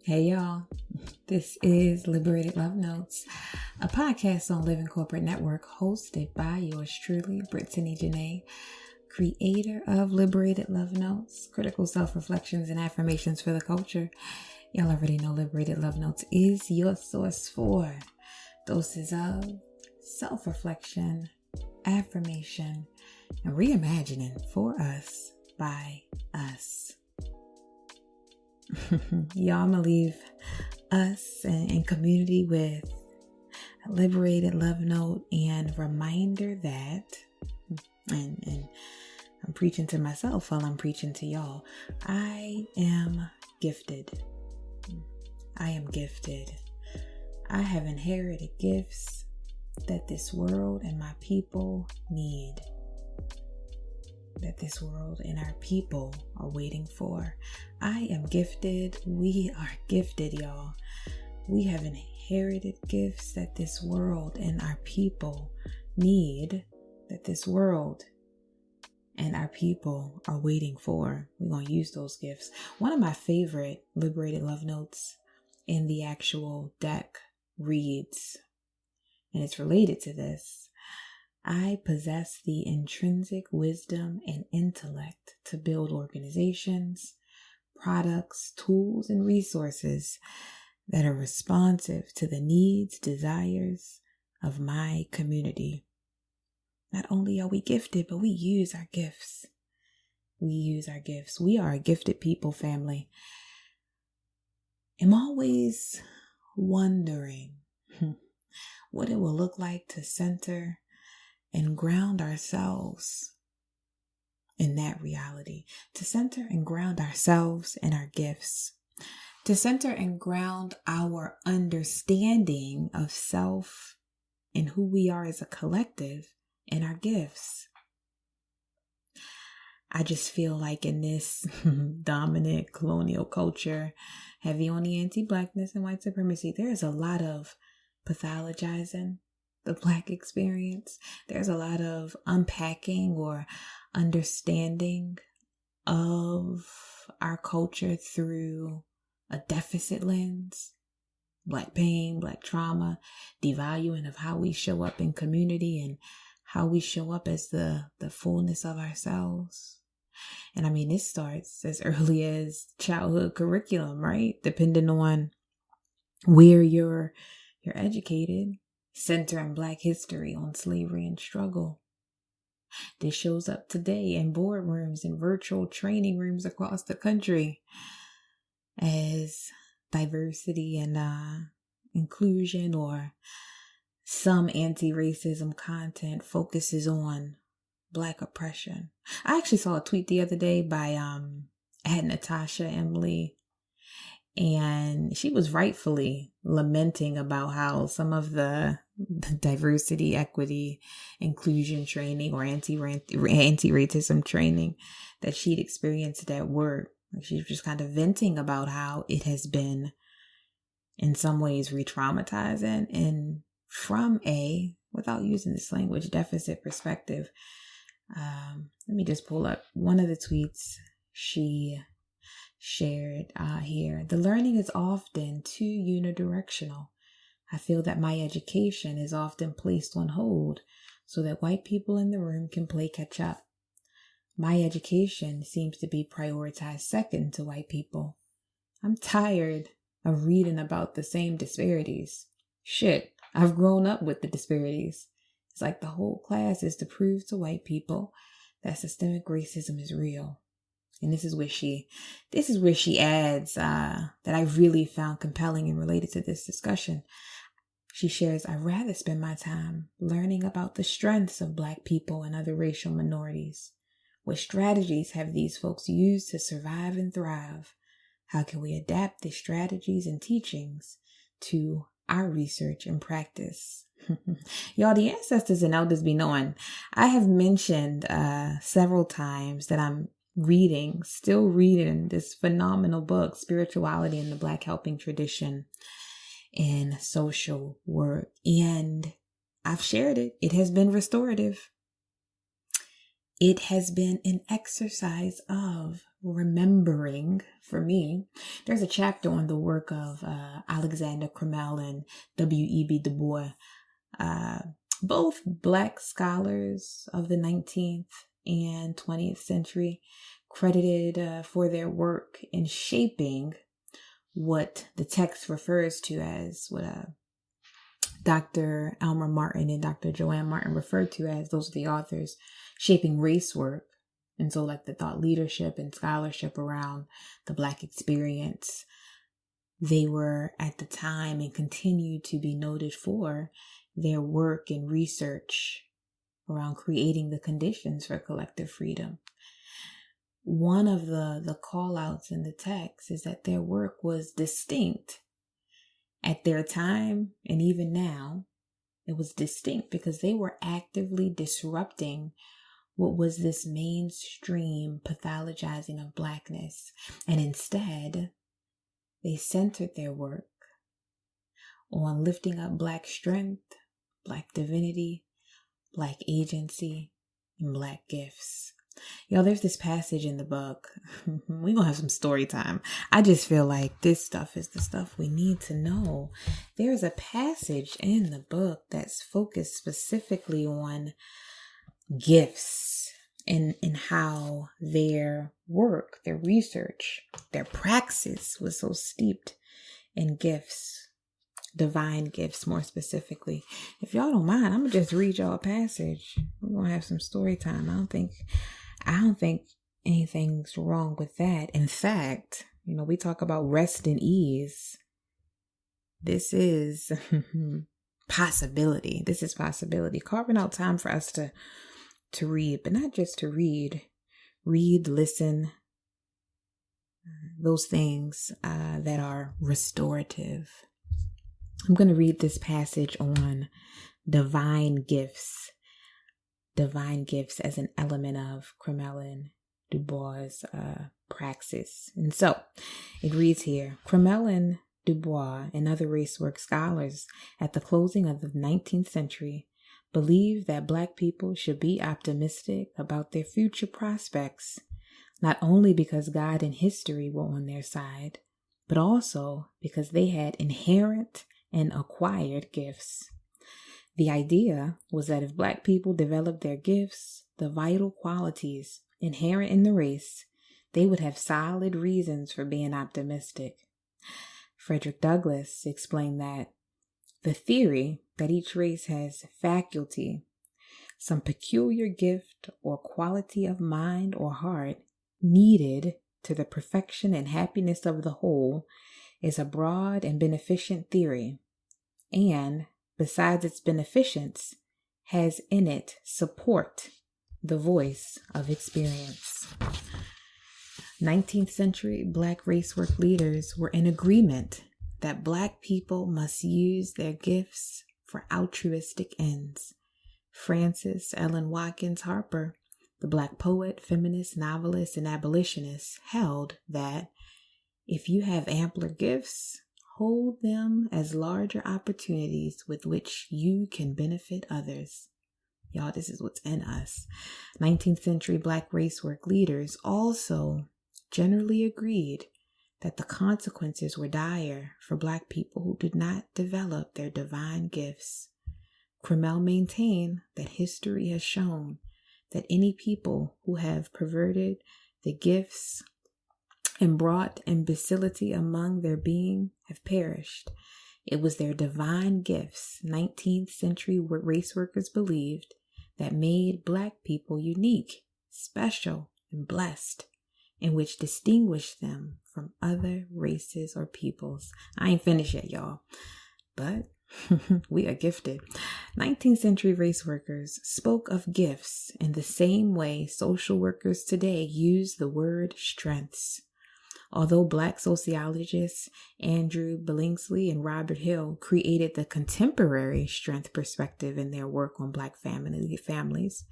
Hey y'all, this is Liberated Love Notes, a podcast on Living Corporate Network hosted by yours truly, Brittany Janay, creator of Liberated Love Notes, critical self-reflections and affirmations for the culture. Y'all already know Liberated Love Notes is your source for doses of self-reflection, affirmation, and reimagining for us by us. Y'all, I'm gonna leave us and community with a liberated love note and reminder that, and I'm preaching to myself while I'm preaching to y'all, I am gifted. I am gifted. I have inherited gifts that this world and my people need. That this world and our people are waiting for. I am gifted. We are gifted, y'all. We have inherited gifts that this world and our people need, that this world and our people are waiting for. We're going to use those gifts. One of my favorite liberated love notes in the actual deck reads, and it's related to this: I possess the intrinsic wisdom and intellect to build organizations, products, tools, and resources that are responsive to the needs, desires of my community. Not only are we gifted, but we use our gifts. We use our gifts. We are a gifted people, family. I'm always wondering what it will look like to center and ground ourselves in that reality, to center and ground ourselves in our gifts, to center and ground our understanding of self and who we are as a collective in our gifts. I just feel like in this dominant colonial culture, heavy on the anti-Blackness and white supremacy, there's a lot of pathologizing the Black experience. There's a lot of unpacking or understanding of our culture through a deficit lens. Black pain, Black trauma, devaluing of how we show up in community and how we show up as the fullness of ourselves. And I mean, this starts as early as childhood curriculum, right? Depending on where you're educated. Centering Black history on slavery and struggle. This shows up today in boardrooms and virtual training rooms across the country as diversity and inclusion or some anti-racism content focuses on Black oppression. I actually saw a tweet the other day by Natasha Emily, and she was rightfully lamenting about how some of the diversity, equity, inclusion training or anti-racism training that she'd experienced at work. She was just kind of venting about how it has been in some ways re-traumatizing, and from a, without using this language, deficit perspective. Let me just pull up one of the tweets she shared here. The learning is often too unidirectional. I feel that my education is often placed on hold so that white people in the room can play catch up. My education seems to be prioritized second to white people. I'm tired of reading about the same disparities. Shit, I've grown up with the disparities. It's like the whole class is to prove to white people that systemic racism is real. And this is where she adds that I really found compelling and related to this discussion. She shares, I'd rather spend my time learning about the strengths of Black people and other racial minorities. What strategies have these folks used to survive and thrive? How can we adapt the strategies and teachings to our research and practice? Y'all, the ancestors and elders be knowing. I have mentioned several times that I'm still reading this phenomenal book, Spirituality in the Black Helping Tradition in Social Work. And I've shared it. It has been restorative. It has been an exercise of remembering, for me, there's a chapter on the work of Alexander Crummell and W.E.B. Du Bois, both Black scholars of the 19th and 20th century, credited for their work in shaping what the text refers to as what Dr. Elmer Martin and Dr. Joanne Martin referred to as, those are the authors, shaping race work. And so like the thought leadership and scholarship around the Black experience, they were at the time and continue to be noted for their work and research around creating the conditions for collective freedom. One of the call outs in the text is that their work was distinct at their time, and even now it was distinct because they were actively disrupting what was this mainstream pathologizing of Blackness. And instead, they centered their work on lifting up Black strength, Black divinity, Black agency, and Black gifts. Yo, there's this passage in the book. We're going to have some story time. I just feel like this stuff is the stuff we need to know. There's a passage in the book that's focused specifically on gifts and how their work, their research, their praxis was so steeped in gifts, divine gifts more specifically. If y'all don't mind, I'm gonna just read y'all a passage. We're gonna have some story time. I don't think anything's wrong with that. In fact, we talk about rest and ease. This is possibility. This is possibility. Carving out time for us to read, but not just to read, listen, those things that are restorative. I'm going to read this passage on divine gifts as an element of Crummell and Du Bois' praxis. And so it reads here, Crummell and Du Bois and other race work scholars at the closing of the 19th century believed that Black people should be optimistic about their future prospects, not only because God and history were on their side, but also because they had inherent and acquired gifts. The idea was that if Black people developed their gifts, the vital qualities inherent in the race, they would have solid reasons for being optimistic. Frederick Douglass explained that the theory that each race has faculty, some peculiar gift or quality of mind or heart needed to the perfection and happiness of the whole, is a broad and beneficent theory, and, besides its beneficence, has in it support, the voice of experience. 19th century Black racework leaders were in agreement that Black people must use their gifts for altruistic ends. Frances Ellen Watkins Harper, the Black poet, feminist, novelist, and abolitionist, held that if you have ampler gifts, hold them as larger opportunities with which you can benefit others. Y'all, this is what's in us. 19th century Black racework leaders also generally agreed that the consequences were dire for Black people who did not develop their divine gifts. Crummell maintained that history has shown that any people who have perverted the gifts and brought imbecility among their being have perished. It was their divine gifts, 19th century race workers believed, that made Black people unique, special, and blessed, and which distinguished them from other races or peoples. I ain't finished yet, y'all, but we are gifted. 19th century race workers spoke of gifts in the same way social workers today use the word strengths. Although Black sociologists Andrew Billingsley and Robert Hill created the contemporary strength perspective in their work on Black families,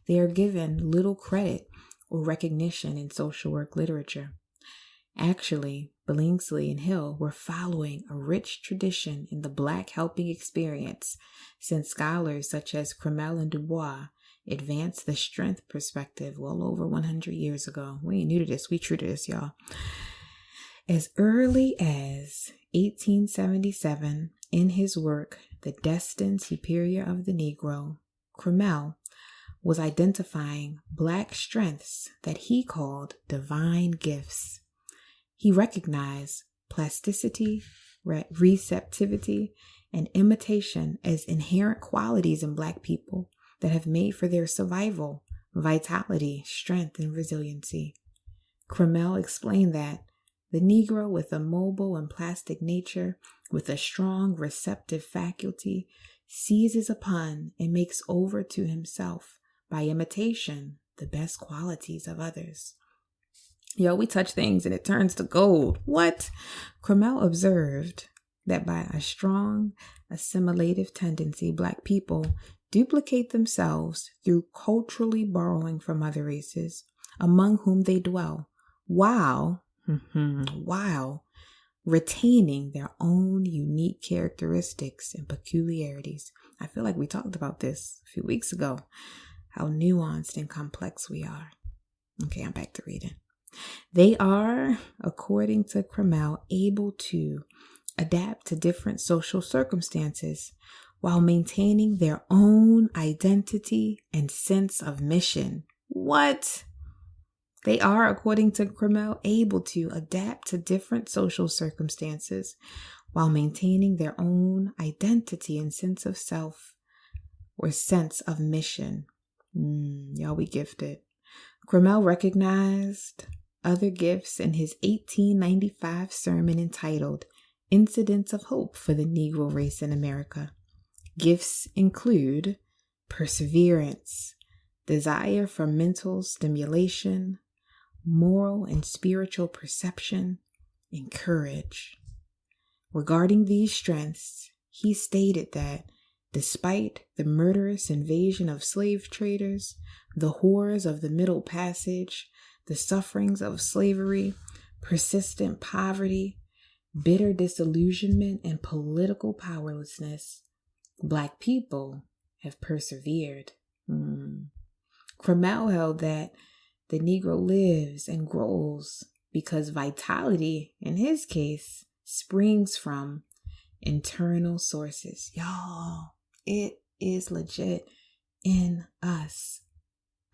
they are given little credit or recognition in social work literature. Actually, Billingsley and Hill were following a rich tradition in the Black helping experience, since scholars such as Crummell and Du Bois advanced the strength perspective well over 100 years ago. We ain't new to this. We true to this, y'all. As early as 1877, in his work, The Destined Superior of the Negro, Cromwell was identifying Black strengths that he called divine gifts. He recognized plasticity, receptivity, and imitation as inherent qualities in Black people that have made for their survival, vitality, strength, and resiliency. Cromwell explained that the Negro with a mobile and plastic nature, with a strong receptive faculty, seizes upon and makes over to himself, by imitation, the best qualities of others. Yo, we touch things and it turns to gold. What? Cromwell observed that by a strong assimilative tendency, Black people duplicate themselves through culturally borrowing from other races among whom they dwell, while retaining their own unique characteristics and peculiarities. I feel like we talked about this a few weeks ago, how nuanced and complex we are. Okay, I'm back to reading. They are, according to Cromwell, able to adapt to different social circumstances while maintaining their own identity and sense of mission. What? They are, according to Cromwell, able to adapt to different social circumstances while maintaining their own identity and sense of self or sense of mission. Y'all, we gifted. Cromwell recognized other gifts in his 1895 sermon entitled Incidents of Hope for the Negro Race in America. Gifts include perseverance, desire for mental stimulation, moral and spiritual perception, and courage. Regarding these strengths, he stated that despite the murderous invasion of slave traders, the horrors of the Middle Passage, the sufferings of slavery, persistent poverty, bitter disillusionment, and political powerlessness, Black people have persevered. Cromwell held that the Negro lives and grows because vitality, in his case, springs from internal sources. Y'all, it is legit in us.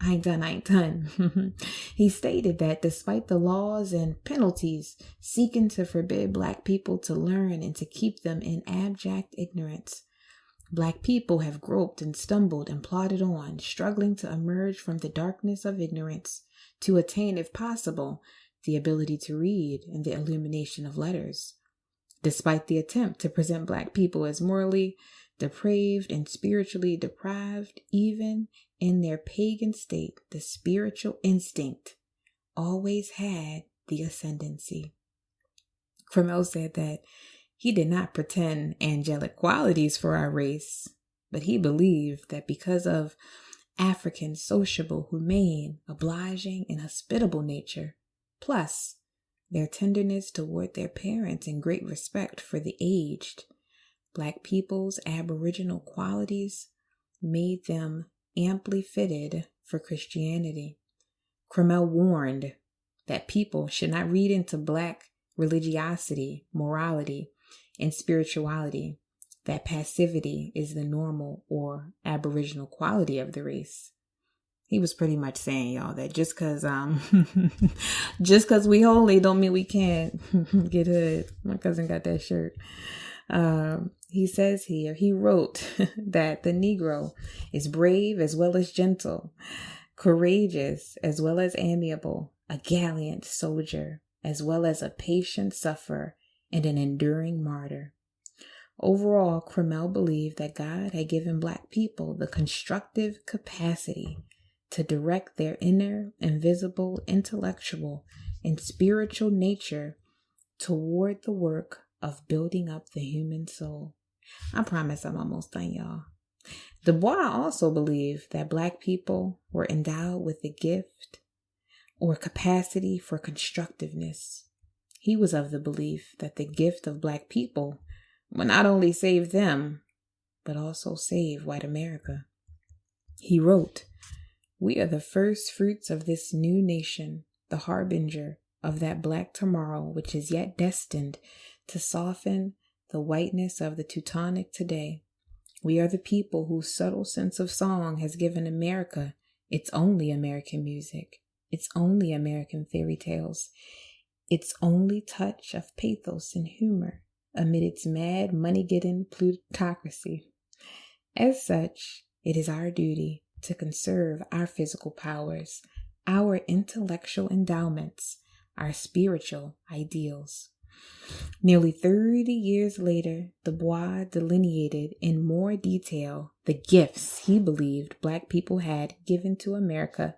I ain't done. He stated that despite the laws and penalties seeking to forbid Black people to learn and to keep them in abject ignorance, Black people have groped and stumbled and plodded on, struggling to emerge from the darkness of ignorance to attain, if possible, the ability to read and the illumination of letters. Despite the attempt to present Black people as morally depraved and spiritually deprived, even in their pagan state, the spiritual instinct always had the ascendancy. Cromwell said that he did not pretend angelic qualities for our race, but he believed that because of African sociable, humane, obliging, and hospitable nature, plus their tenderness toward their parents and great respect for the aged, Black people's aboriginal qualities made them amply fitted for Christianity. Cromwell warned that people should not read into Black religiosity, morality, and spirituality that passivity is the normal or aboriginal quality of the race. He was pretty much saying, y'all, that just because we holy don't mean we can't get hood. My cousin got that shirt. He says here, he wrote that the Negro is brave as well as gentle, courageous as well as amiable, a gallant soldier as well as a patient sufferer and an enduring martyr. Overall, Cromwell believed that God had given Black people the constructive capacity to direct their inner, invisible, intellectual, and spiritual nature toward the work of building up the human soul. I promise I'm almost done, y'all. Du Bois also believed that Black people were endowed with the gift or capacity for constructiveness. He was of the belief that the gift of Black people would not only save them, but also save white America. He wrote, We are the first fruits of this new nation, the harbinger of that black tomorrow which is yet destined to soften the whiteness of the Teutonic today. We are the people whose subtle sense of song has given America its only American music, its only American fairy tales, its only touch of pathos and humor amid its mad money-getting plutocracy. As such, it is our duty to conserve our physical powers, our intellectual endowments, our spiritual ideals. Nearly 30 years later, Du Bois delineated in more detail the gifts he believed Black people had given to America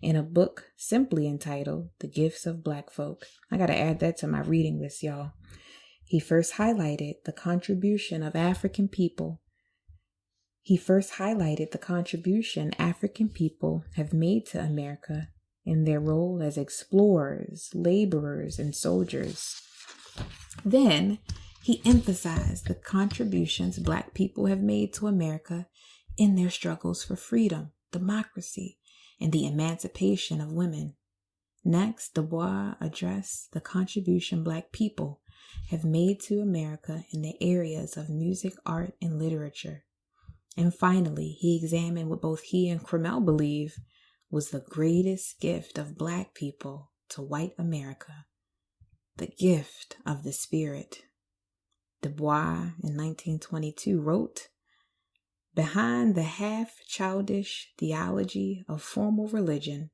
in a book simply entitled The Gifts of Black Folk. I gotta add that to my reading list, y'all. He first highlighted the contribution African people have made to America in their role as explorers, laborers, and soldiers. Then he emphasized the contributions Black people have made to America in their struggles for freedom, democracy, and the emancipation of women. Next, Du Bois addressed the contribution Black people have made to America in the areas of music, art, and literature. And finally, he examined what both he and Cromwell believe was the greatest gift of Black people to white America, the gift of the spirit. Du Bois in 1922 wrote, "Behind the half-childish theology of formal religion,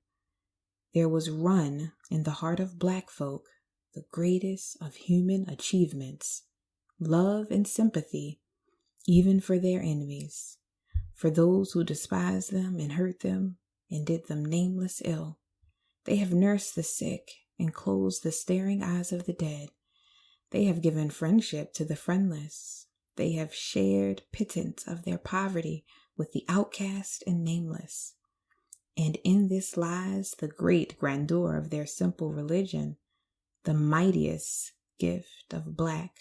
there was run in the heart of Black folk the greatest of human achievements, love and sympathy, even for their enemies, for those who despised them and hurt them and did them nameless ill. They have nursed the sick and closed the staring eyes of the dead. They have given friendship to the friendless. They have shared pittance of their poverty with the outcast and nameless. And in this lies the great grandeur of their simple religion, the mightiest gift of Black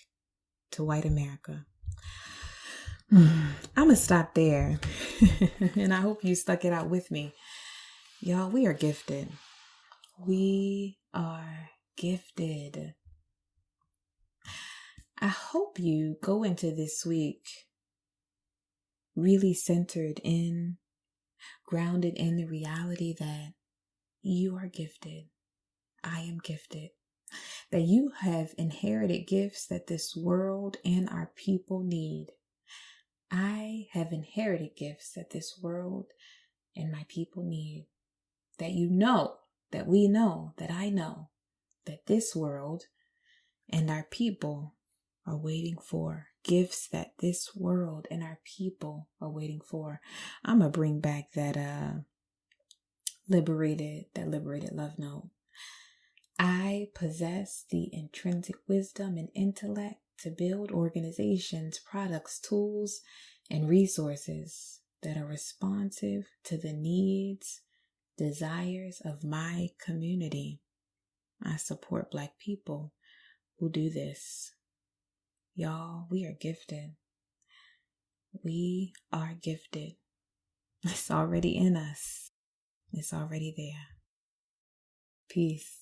to white America." I'm going to stop there. And I hope you stuck it out with me. Y'all, we are gifted. We are gifted. I hope you go into this week really centered in, grounded in the reality that you are gifted. I am gifted. That you have inherited gifts that this world and our people need. I have inherited gifts that this world and my people need. That you know, that we know, that I know, that this world and our people are waiting for. Gifts that this world and our people are waiting for. I'm going to bring back that liberated love note. I possess the intrinsic wisdom and intellect to build organizations, products, tools, and resources that are responsive to the needs, desires of my community. I support Black people who do this. Y'all, we are gifted. We are gifted. It's already in us. It's already there. Peace.